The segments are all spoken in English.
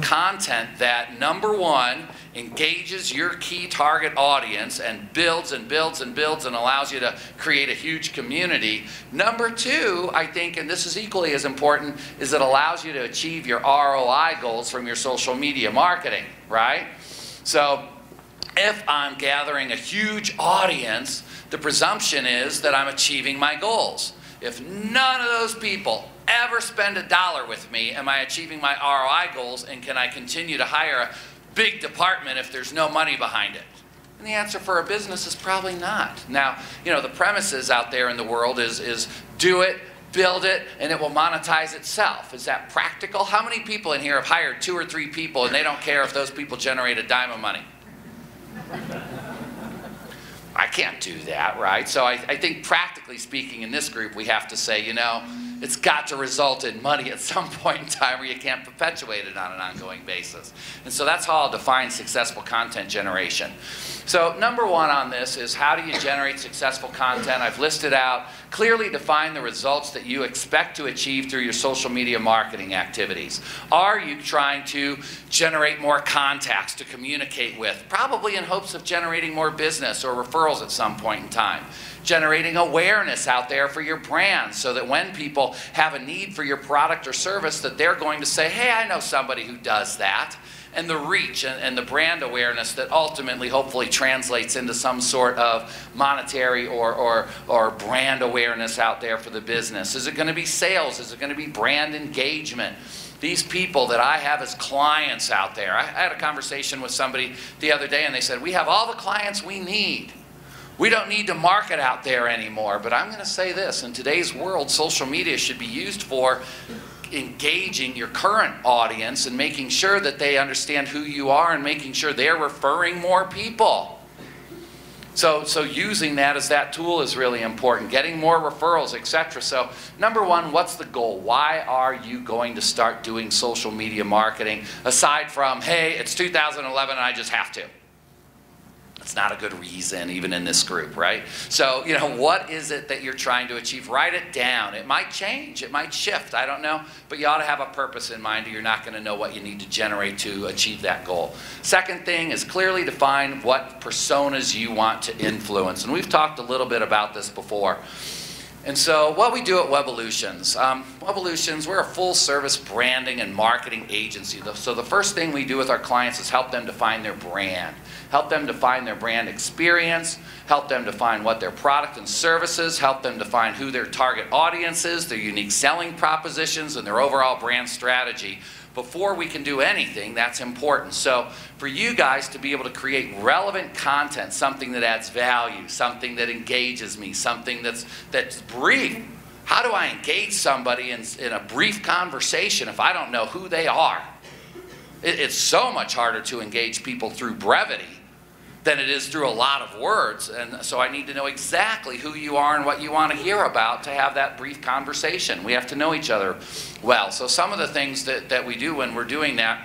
Content that, number one, engages your key target audience and builds and builds and builds and allows you to create a huge community. Number two, I think, and this is equally as important, is it allows you to achieve your ROI goals from your social media marketing, right? So if I'm gathering a huge audience, the presumption is that I'm achieving my goals. If none of those people ever spend $1 with me, am I achieving my ROI goals, and can I continue to hire a big department if there's no money behind it? And the answer for a business is probably not. Now, you know, the premises out there in the world is do it, build it, and it will monetize itself. Is that practical? How many people in here have hired 2 or 3 people and they don't care if those people generate a dime of money? I can't do that, right? So I think practically speaking in this group we have to say, you know, it's got to result in money at some point in time, or you can't perpetuate it on an ongoing basis. And so that's how I'll define successful content generation. So number one on this is, how do you generate successful content? I've listed out, clearly define the results that you expect to achieve through your social media marketing activities. Are you trying to generate more contacts to communicate with, probably in hopes of generating more business or referrals at some point in time? Generating awareness out there for your brand so that when people have a need for your product or service, that they're going to say, hey, I know somebody who does that. And the reach and the brand awareness that ultimately hopefully translates into some sort of monetary or brand awareness out there for the business. Is it going to be sales? Is it going to be brand engagement? These people that I have as clients out there. I had a conversation with somebody the other day and they said, we have all the clients we need. We don't need to market out there anymore. But I'm going to say this, in today's world, social media should be used for engaging your current audience and making sure that they understand who you are and making sure they're referring more people. So using that as that tool is really important. Getting more referrals, etc. So number one, what's the goal? Why are you going to start doing social media marketing? Aside from, hey, it's 2011 and I just have to. It's not a good reason, even in this group, right? So, you know, what is it that you're trying to achieve? Write it down. It might change. It might shift. I don't know. But you ought to have a purpose in mind, or you're not going to know what you need to generate to achieve that goal. Second thing is clearly define what personas you want to influence. And we've talked a little bit about this before. And so what we do at Webolutions, we're a full-service branding and marketing agency. So the first thing we do with our clients is help them define their brand. Help them define their brand experience, help them define what their product and services, help them define who their target audience is, their unique selling propositions, and their overall brand strategy. Before we can do anything, that's important. So for you guys to be able to create relevant content, something that adds value, something that engages me, something that's brief. How do I engage somebody in a brief conversation if I don't know who they are? It's so much harder to engage people through brevity than it is through a lot of words. And so I need to know exactly who you are and what you want to hear about to have that brief conversation. We have to know each other well. So some of the things that we do when we're doing that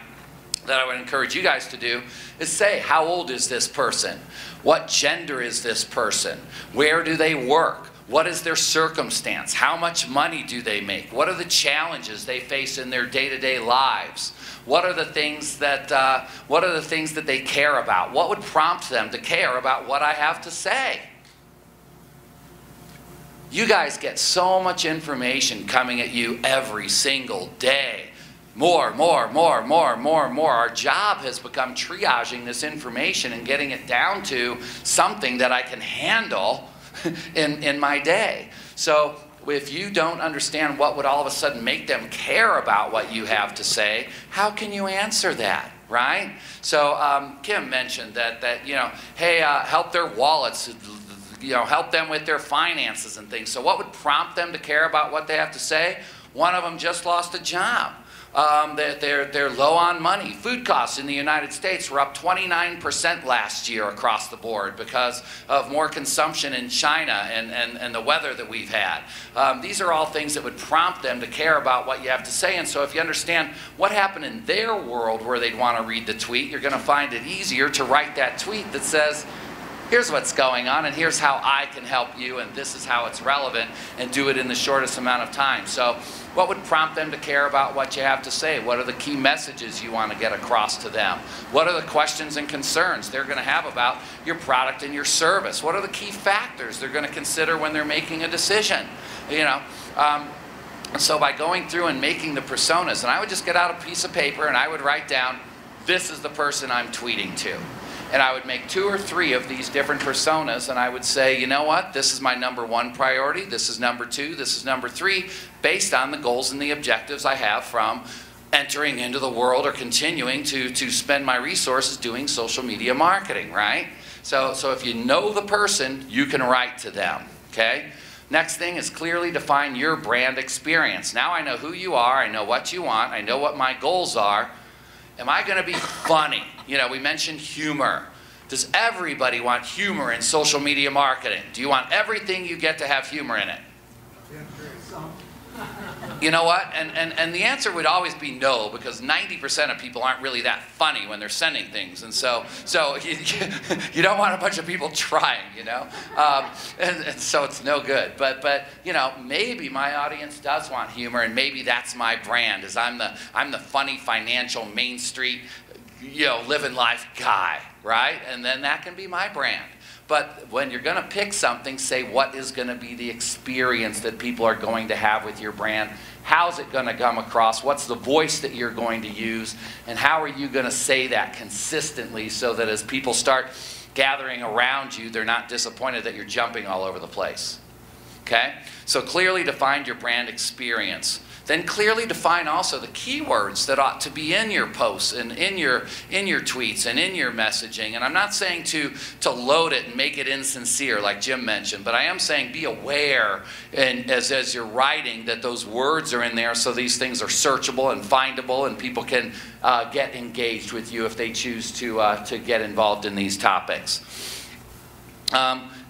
I would encourage you guys to do is say, how old is this person? What gender is this person? Where do they work? What is their circumstance? How much money do they make? What are the challenges they face in their day-to-day lives? What are the things that they care about? What would prompt them to care about what I have to say? You guys get so much information coming at you every single day. More. Our job has become triaging this information and getting it down to something that I can handle in my day. So if you don't understand what would all of a sudden make them care about what you have to say, how can you answer that, right? So Kim mentioned that you know, hey, help their wallets, you know, help them with their finances and things. So what would prompt them to care about what they have to say? One of them just lost a job. They're low on money. Food costs in the United States were up 29% last year across the board because of more consumption in China and the weather that we've had. These are all things that would prompt them to care about what you have to say. And so if you understand what happened in their world where they'd want to read the tweet, you're going to find it easier to write that tweet that says, here's what's going on, and here's how I can help you, and this is how it's relevant, and do it in the shortest amount of time. So what would prompt them to care about what you have to say? What are the key messages you want to get across to them? What are the questions and concerns they're going to have about your product and your service? What are the key factors they're going to consider when they're making a decision? You know, so by going through and making the personas, and I would just get out a piece of paper and I would write down, this is the person I'm tweeting to. And I would make 2 or 3 of these different personas, and I would say, you know what, this is my #1 priority, this is #2, this is #3, based on the goals and the objectives I have from entering into the world or continuing to spend my resources doing social media marketing, right? So if you know the person, you can write to them, okay? Next thing is clearly define your brand experience. Now I know who you are, I know what you want, I know what my goals are. Am I going to be funny? You know, we mentioned humor. Does everybody want humor in social media marketing? Do you want everything you get to have humor in it? You know what? And the answer would always be no, because 90% of people aren't really that funny when they're sending things. And so you don't want a bunch of people trying, you know? And so it's no good. But you know, maybe my audience does want humor, and maybe that's my brand, is I'm the funny financial Main Street, you know, living life guy, right? And then that can be my brand. But when you're going to pick something, say what is going to be the experience that people are going to have with your brand. How's it going to come across? What's the voice that you're going to use? And how are you going to say that consistently so that as people start gathering around you, they're not disappointed that you're jumping all over the place? Okay? So clearly define your brand experience. Then clearly define also the keywords that ought to be in your posts and in your tweets and in your messaging. And I'm not saying to load it and make it insincere like Jim mentioned, but I am saying be aware, and as you're writing, that those words are in there so these things are searchable and findable, and people can get engaged with you if they choose to get involved in these topics.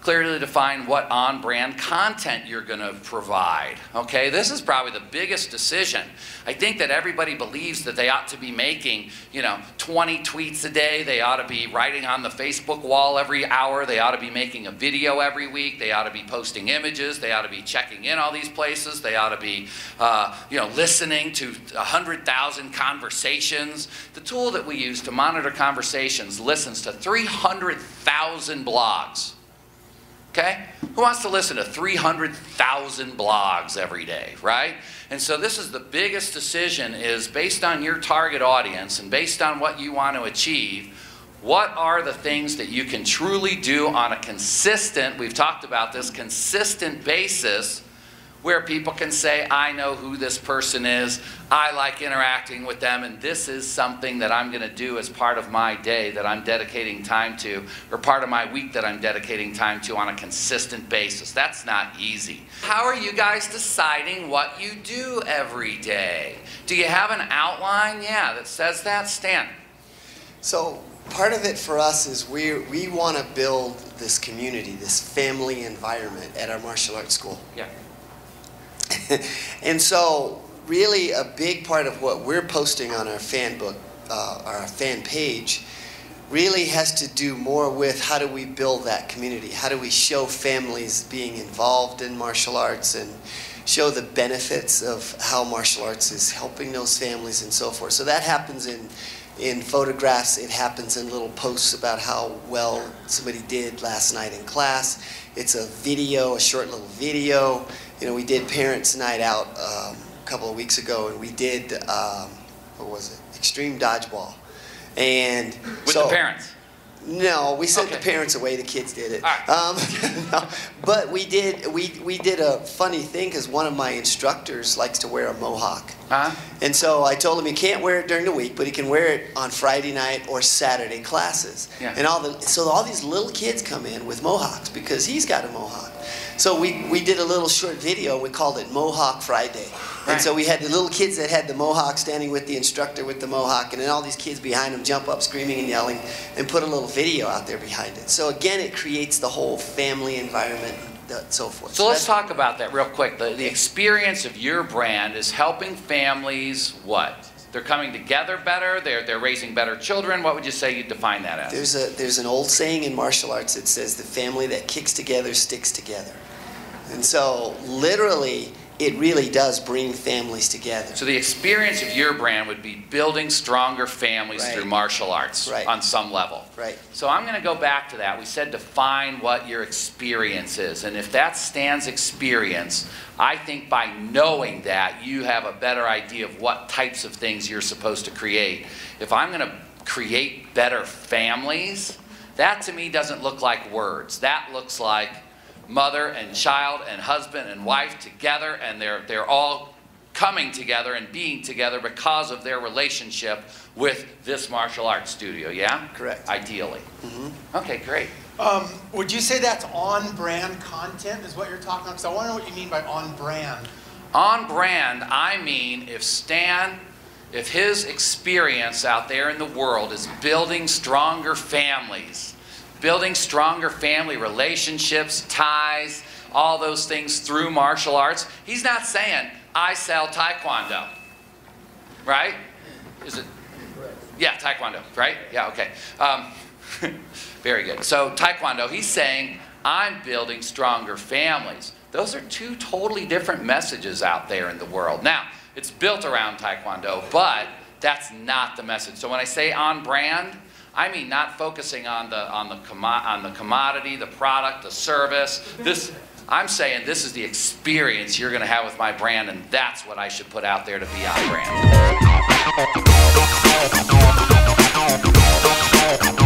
Clearly define what on-brand content you're going to provide. Okay, this is probably the biggest decision. I think that everybody believes that they ought to be making, you know, 20 tweets a day. They ought to be writing on the Facebook wall every hour. They ought to be making a video every week. They ought to be posting images. They ought to be checking in all these places. They ought to be, you know, listening to 100,000 conversations. The tool that we use to monitor conversations listens to 300,000 blogs. Okay? Who wants to listen to 300,000 blogs every day, right? And so this is the biggest decision, is based on your target audience and based on what you want to achieve, what are the things that you can truly do on a consistent, we've talked about this, consistent basis, where people can say, I know who this person is, I like interacting with them, and this is something that I'm going to do as part of my day that I'm dedicating time to, or part of my week that I'm dedicating time to on a consistent basis. That's not easy. How are you guys deciding what you do every day? Do you have an outline? Yeah, that says that. Stan? So part of it for us is we want to build this community, this family environment at our martial arts school. Yeah. And so really a big part of what we're posting on our fan book, our fan page, really has to do more with how do we build that community? How do we show families being involved in martial arts and show the benefits of how martial arts is helping those families and so forth. So that happens in photographs. It happens in little posts about how well somebody did last night in class. It's a video, a short little video. You know, we did Parents' Night Out a couple of weeks ago, and we did, what was it, Extreme Dodgeball. And with the parents? No, we sent the parents away. The kids did it. No, but we did a funny thing because one of my instructors likes to wear a mohawk. And so I told him he can't wear it during the week, but he can wear it on Friday night or Saturday classes. Yeah. And so all these little kids come in with mohawks because he's got a mohawk. So we did a little short video. We called it Mohawk Friday. Right. And so we had the little kids that had the mohawk standing with the instructor with the mohawk, and then all these kids behind them jump up screaming and yelling and put a little video out there behind it. So again, it creates the whole family environment and so forth. So let's talk about that real quick. The experience of your brand is helping families what? They're coming together better? They're raising better children? What would you say you define that as? There's an old saying in martial arts that says the family that kicks together sticks together. And so literally, it really does bring families together. So the experience of your brand would be building stronger families Right. through martial arts Right. on some level. Right. So I'm going to go back to that. We said define what your experience is. And if that stands experience, I think by knowing that, you have a better idea of what types of things you're supposed to create. If I'm going to create better families, that to me doesn't look like words. That looks like mother and child and husband and wife together, and they're all coming together and being together because of their relationship with this martial arts studio, yeah? Correct. Ideally. Mm-hmm. Okay, great. Would you say that's on-brand content is what you're talking about? Because I want to know what you mean by on-brand. On brand, I mean if Stan, if his experience out there in the world is building stronger families, building stronger family relationships, ties, all those things through martial arts. He's not saying, I sell Taekwondo, right? Is it? Yeah, Taekwondo, right? Yeah, okay. Very good. So Taekwondo, he's saying, I'm building stronger families. Those are two totally different messages out there in the world. Now, it's built around Taekwondo, but that's not the message. So when I say on brand, I mean not focusing on the commodity, the product, the service. I'm saying this is the experience you're going to have with my brand, and that's what I should put out there to be on brand.